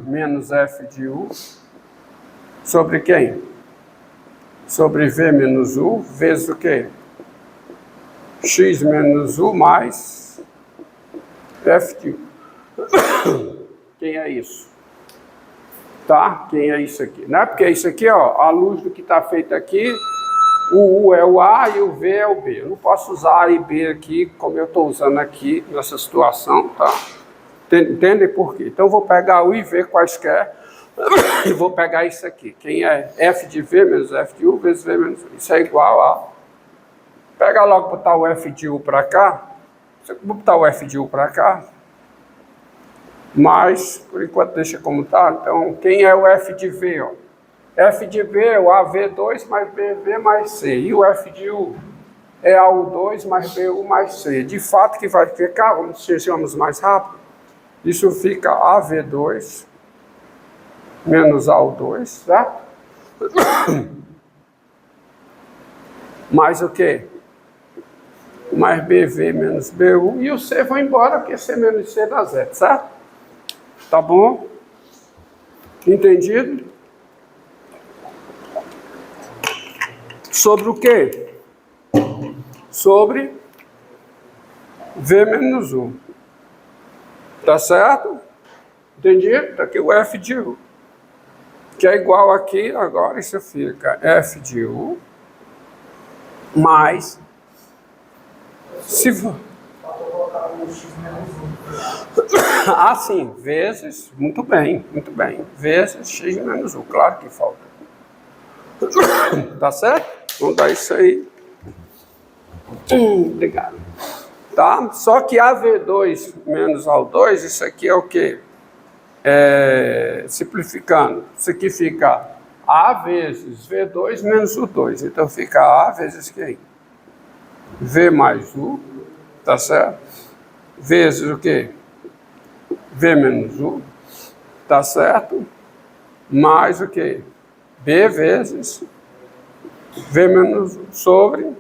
menos f de u sobre quem? Sobre v menos u vezes o quê? X menos u mais f de u. Quem é isso? Tá? Quem é isso aqui? Né? Porque isso aqui, ó, à luz do que está feito aqui, o U é o A e o V é o B. Eu não posso usar A e B aqui como eu estou usando aqui nessa situação, tá? Entendem por quê? Então eu vou pegar U e V quaisquer e vou pegar isso aqui. Quem é F de V menos F de U vezes V menos U. Isso é igual a... Pega logo, botar o F de U para cá. Vou botar o F de U para cá. Mas, por enquanto, deixa como está. Então, quem é o F de V? Ó? F de V é o AV2 mais BV mais C. E o F de U é AU2 mais BU mais C. De fato, que vai ficar, vamos mais rápido, isso fica AV2 menos AU2, certo? Mais o quê? Mais BV menos BU. E o C vai embora, porque C menos C dá zero, certo? Tá bom? Entendido? Sobre o quê? Sobre V menos U. Tá certo? Entendido? Tá aqui o F de U. Que é igual aqui, agora isso fica F de U mais... Se for... Ah, sim, vezes, muito bem, vezes x menos u, claro que falta. Tá certo? Vamos dar isso aí. Obrigado. Tá? Só que AV2 menos AU2, isso aqui é o quê? Simplificando, isso aqui fica A vezes V2 menos U2. Então fica A vezes quem? V mais U, tá certo? Vezes o quê? V menos U, tá certo? Mais o quê? B vezes V menos U sobre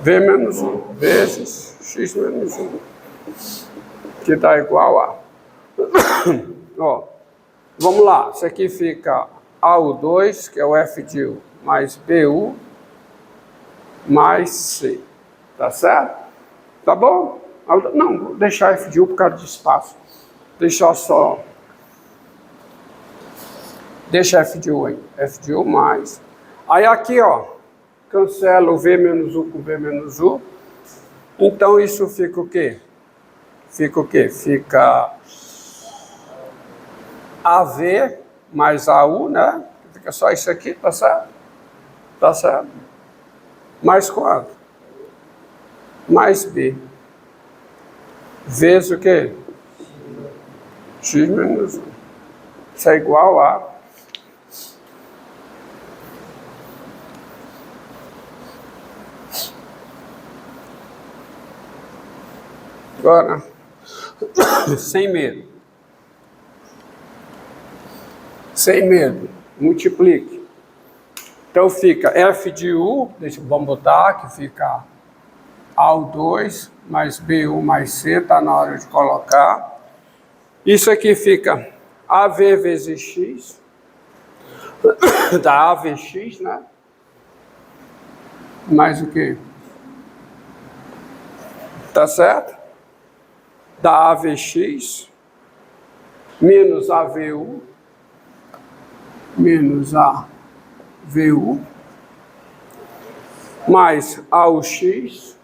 V menos U vezes X menos U, que dá igual a... Ó, vamos lá, isso aqui fica AU2, que é o F de U, mais BU, mais C, tá certo? Tá bom? Não, vou deixar F de U por causa de espaço. Deixar só... Deixa F de U aí. F de U mais... Aí aqui, ó, cancela o V menos U com V menos U. Então isso fica o quê? Fica o quê? Fica AV mais AU, né? Fica só isso aqui, tá certo? Tá certo? Mais quanto? Mais B. Vezes o quê? X menos 1. Isso é igual a... Agora, sem medo. Sem medo. Multiplique. Então fica F de U, vamos botar que fica AU2 mais BU mais C, está na hora de colocar. Isso aqui fica AV vezes X, da AVX, né? Mais o quê? Tá certo? Da AVX, menos AVU, menos AVU, mais AUX,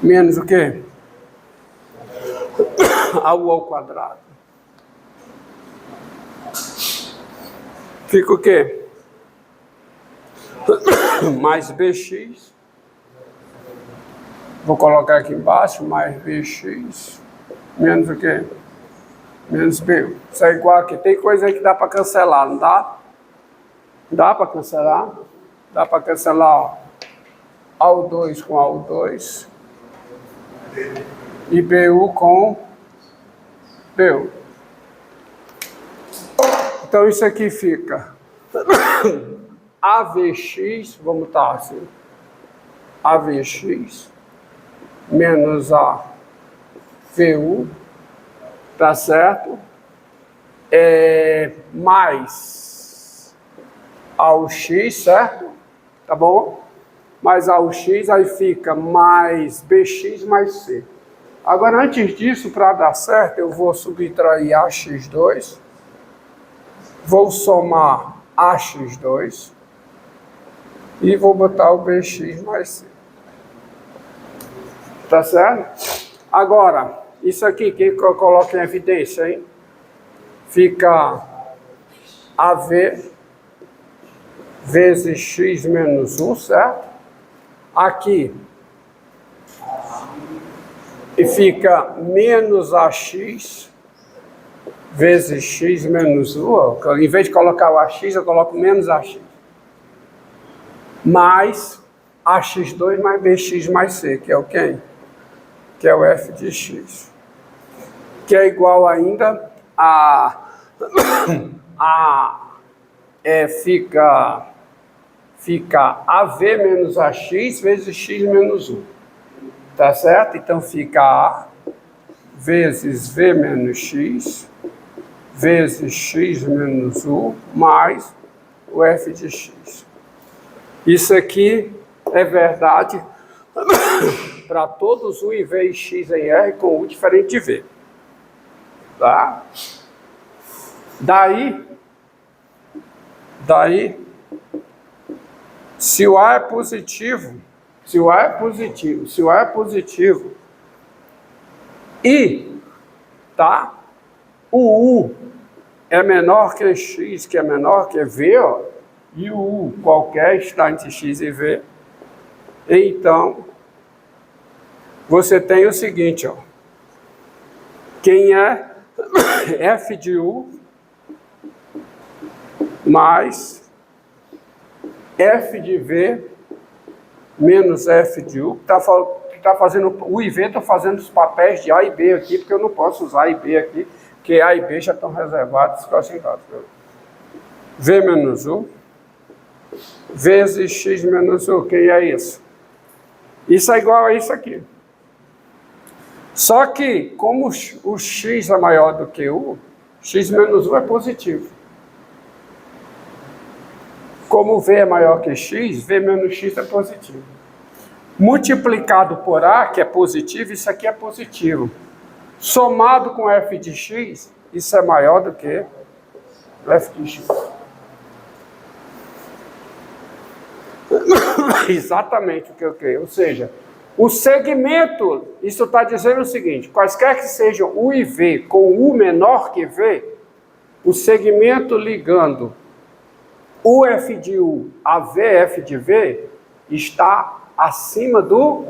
menos o quê? AU ao quadrado. Fica o quê? Mais BX. Vou colocar aqui embaixo, mais BX. Menos o quê? Menos BU. Isso é igual aqui. Tem coisa aí que dá para cancelar, não dá? Dá para cancelar? Dá para cancelar, ó, AU2 com AU2. E BU com BU. Então isso aqui fica AVX, vamos botar assim, AVX menos VU, tá certo? Mais AUX, certo? Tá bom? Mais AUX, aí fica mais BX mais C. Agora, antes disso, para dar certo, eu vou subtrair AX2, vou somar AX2 e vou botar o BX mais C. Tá certo? Agora, isso aqui que eu coloco em evidência, hein? Fica AV vezes X menos 1, certo? Aqui. E fica menos AX vezes X menos 1. Ó. Em vez de colocar o AX, eu coloco menos AX. Mais AX2 mais BX mais C, que é o quem? Que é o F de X. Que é igual ainda a fica AV menos AX vezes X menos 1. Tá certo? Então fica A vezes V menos X vezes X menos 1 mais o F de X. Isso aqui é verdade para todos U e V e X em R com U diferente de V. Tá? Daí, se o A é positivo, e tá, o U é menor que X, que é menor que V, ó, e o U qualquer está entre X e V, então você tem o seguinte, ó, quem é F de U mais F de V menos F de U, que tá fazendo, U e V estão fazendo os papéis de A e B aqui, porque eu não posso usar A e B aqui, porque A e B já estão reservados, V menos U vezes X menos U, que é isso? Isso é igual a isso aqui. Só que, como o X é maior do que U, X menos U é positivo. Como V é maior que X, V menos X é positivo. Multiplicado por A, que é positivo, isso aqui é positivo. Somado com F de X, isso é maior do que F de X. Exatamente o que eu quero. Ou seja, o segmento, isso está dizendo o seguinte, quaisquer que sejam U e V com U menor que V, o segmento ligando UF de U a VF de V está acima do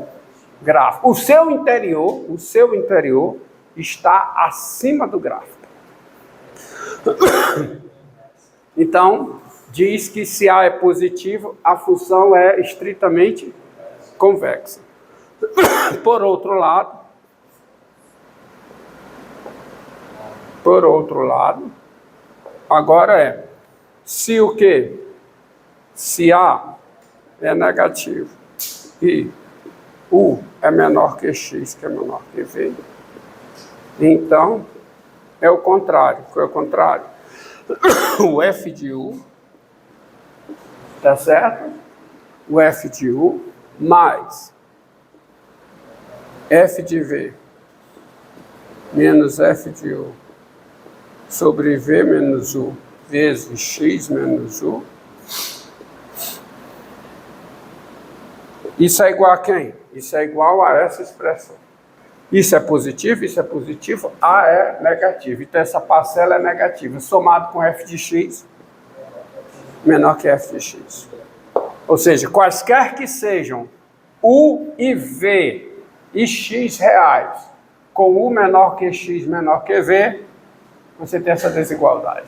gráfico. O seu interior está acima do gráfico. Então, diz que se A é positivo, a função é estritamente convexa. Por outro lado, agora se o quê? Se A é negativo e U é menor que X, que é menor que V, então é o contrário. Qual é o contrário? O F de U, tá certo? O F de U mais F de V menos F de U sobre V menos U vezes X menos U. Isso é igual a quem? Isso é igual a essa expressão. Isso é positivo, A é negativo. Então essa parcela é negativa. Somado com F de X, menor que F de X. Ou seja, quaisquer que sejam U e V e X reais, com U menor que X menor que V, você tem essa desigualdade.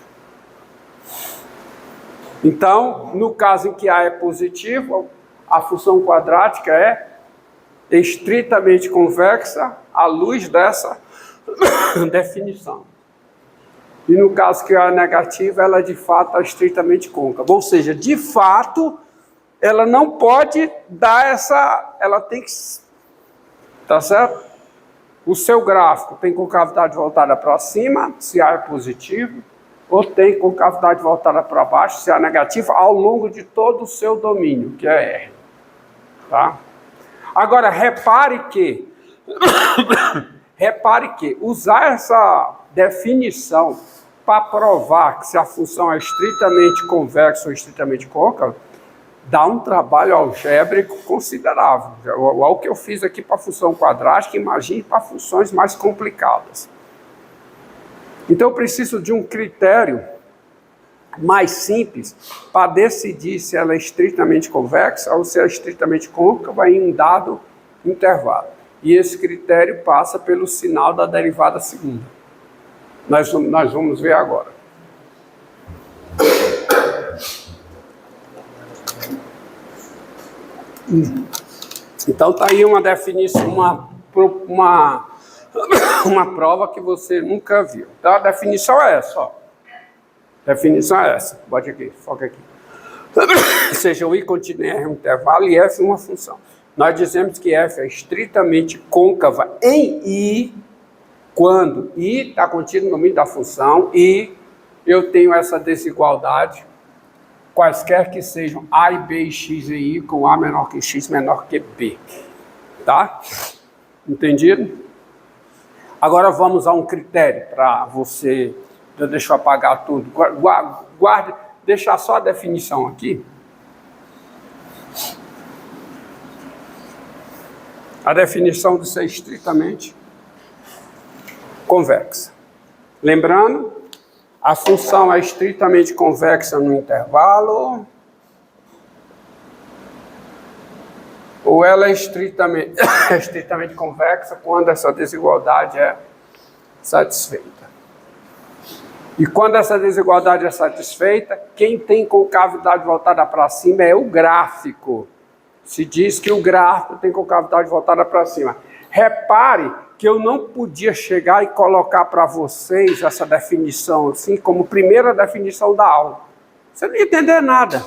Então, no caso em que A é positivo, a função quadrática é estritamente convexa à luz dessa definição. E no caso que A é negativa, ela de fato é estritamente côncava. Ou seja, de fato, ela não pode dar ela tem que, tá certo? o seu gráfico tem concavidade voltada para cima, se A é positivo, ou tem concavidade voltada para baixo, se A é negativo, ao longo de todo o seu domínio, que é R. Tá? Agora, repare que usar essa definição para provar que se a função é estritamente convexa ou estritamente côncava, dá um trabalho algébrico considerável. O que eu fiz aqui para a função quadrática, imagine para funções mais complicadas. Então, eu preciso de um critério mais simples para decidir se ela é estritamente convexa ou se é estritamente côncava em um dado intervalo. E esse critério passa pelo sinal da derivada segunda. Nós vamos ver agora. Então está aí uma definição, uma prova que você nunca viu. Então a definição é essa, ó. Definição é essa. Bote aqui, foca aqui. Seja o I contínua em R um intervalo e F uma função. Nós dizemos que F é estritamente côncava em I, quando I está contido no domínio da função e eu tenho essa desigualdade, quaisquer que sejam A e B e X e I, com A menor que X menor que B. Tá? Entendido? Agora vamos a um critério para você... Deixa eu apagar tudo. Guarde, deixar só a definição aqui. A definição de ser estritamente convexa. Lembrando, a função é estritamente convexa no intervalo, ou ela é estritamente convexa quando essa desigualdade é satisfeita. E quando essa desigualdade é satisfeita, quem tem concavidade voltada para cima é o gráfico. Se diz que o gráfico tem concavidade voltada para cima. Repare que eu não podia chegar e colocar para vocês essa definição assim como primeira definição da aula. Você não ia entender nada.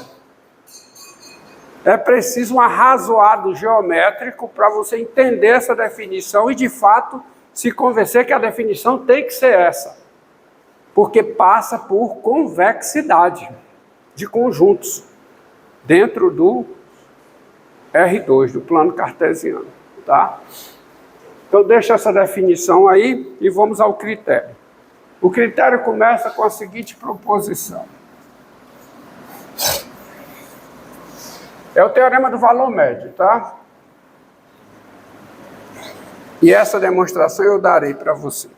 É preciso um arrazoado geométrico para você entender essa definição e, de fato, se convencer que a definição tem que ser essa. Porque passa por convexidade de conjuntos dentro do R2, do plano cartesiano, tá? Então, deixa essa definição aí e vamos ao critério. O critério começa com a seguinte proposição. É o teorema do valor médio, tá? E essa demonstração eu darei para você.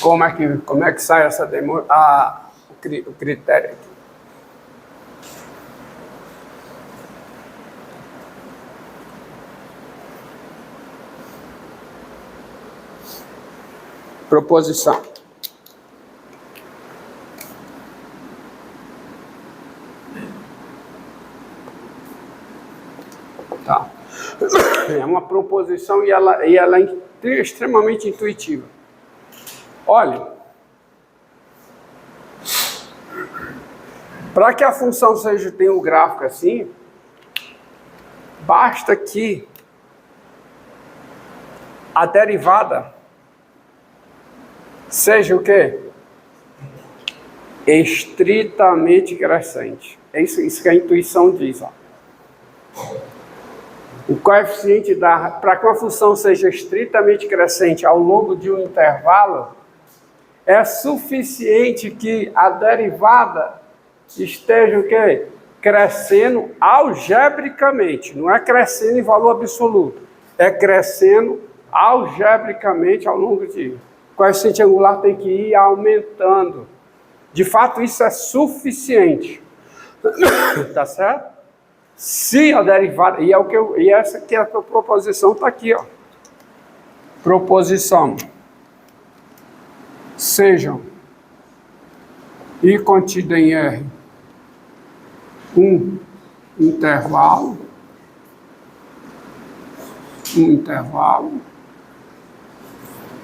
Como é que sai essa o critério aqui? Proposição. Tá. É uma proposição e ela é extremamente intuitiva. Olha, para que a função tenha um gráfico assim, basta que a derivada seja o quê? Estritamente crescente. É isso que a intuição diz, ó. O coeficiente para que uma função seja estritamente crescente ao longo de um intervalo, é suficiente que a derivada esteja o quê? Crescendo algebricamente. Não é crescendo em valor absoluto. É crescendo algebricamente ao longo de... O coeficiente angular tem que ir aumentando. De fato, isso é suficiente. Tá certo? Se a derivada... E essa que é a proposição, está aqui, ó. Proposição. Sejam I contido em R um intervalo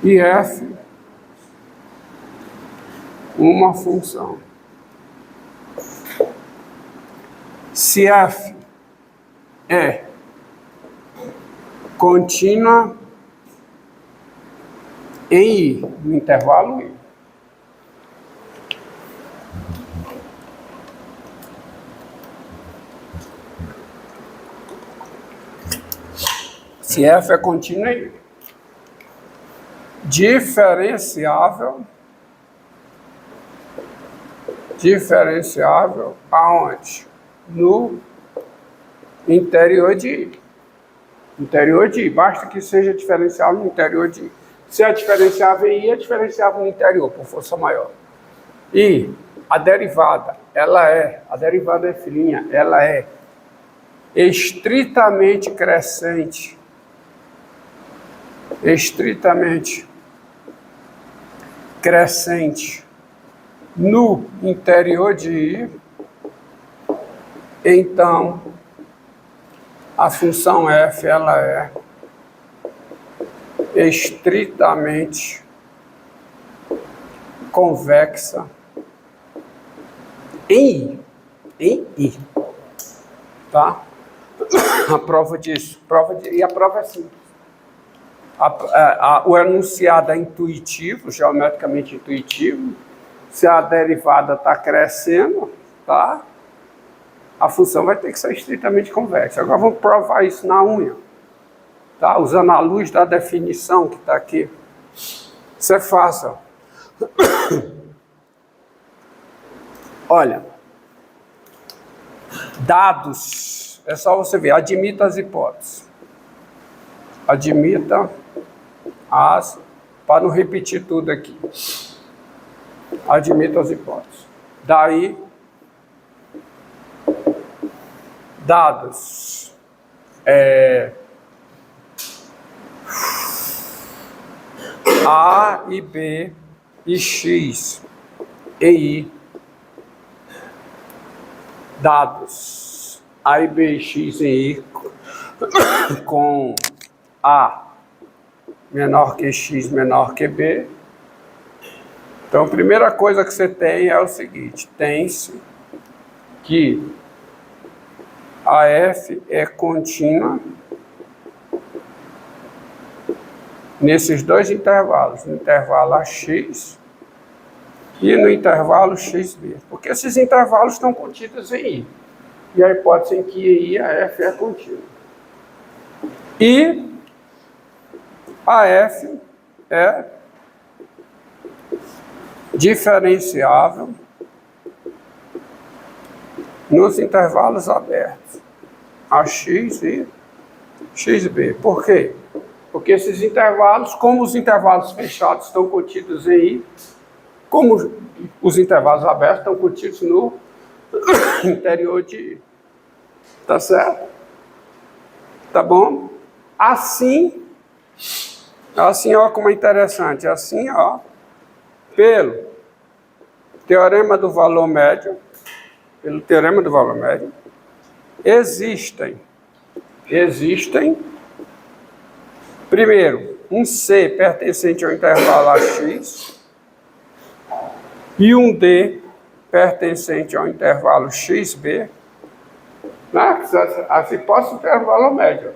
e F uma função. Se F é contínua em I, no intervalo I. Se F é contínua em I. Diferenciável aonde? No interior de I. Interior de I. Basta que seja diferenciável no interior de I. Se é diferenciável em I, é diferenciável no interior, por força maior. E a derivada, a derivada é filhinha, ela é estritamente crescente. Estritamente crescente no interior de I, então a função f ela é estritamente convexa em I, tá? A prova disso, e a prova é simples. O enunciado é intuitivo, geometricamente intuitivo. Se a derivada está crescendo, tá? A função vai ter que ser estritamente convexa. Agora vamos provar isso na unha, tá? Usando a luz da definição que está aqui. Isso é fácil. Olha, dados, é só você ver, admita as hipóteses. Admita as, para não repetir tudo aqui. Admita as hipóteses. Daí, dados A e B e X e I. Dados A e B e X e I com A menor que X, menor que B. Então, a primeira coisa que você tem é o seguinte, tem-se que a F é contínua nesses dois intervalos, no intervalo AX e no intervalo XB, porque esses intervalos estão contidos em I, e a hipótese em que I a F é contínua. E a F é diferenciável nos intervalos abertos, AX e XB. Por quê? Porque esses intervalos, como os intervalos fechados estão contidos em I, como os intervalos abertos estão contidos no interior de I. Tá certo? Tá bom? Assim, ó, como é interessante. Assim, ó, pelo teorema do valor médio, existem, primeiro, um C pertencente ao intervalo AX e um D pertencente ao intervalo XB, né? As hipóteses do intervalo médio.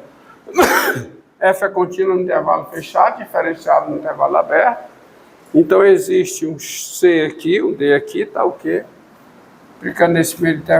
F é contínua no intervalo fechado, diferenciável no intervalo aberto. Então existe um C aqui, um D aqui, tá o quê? Clicando nesse primeiro intervalo.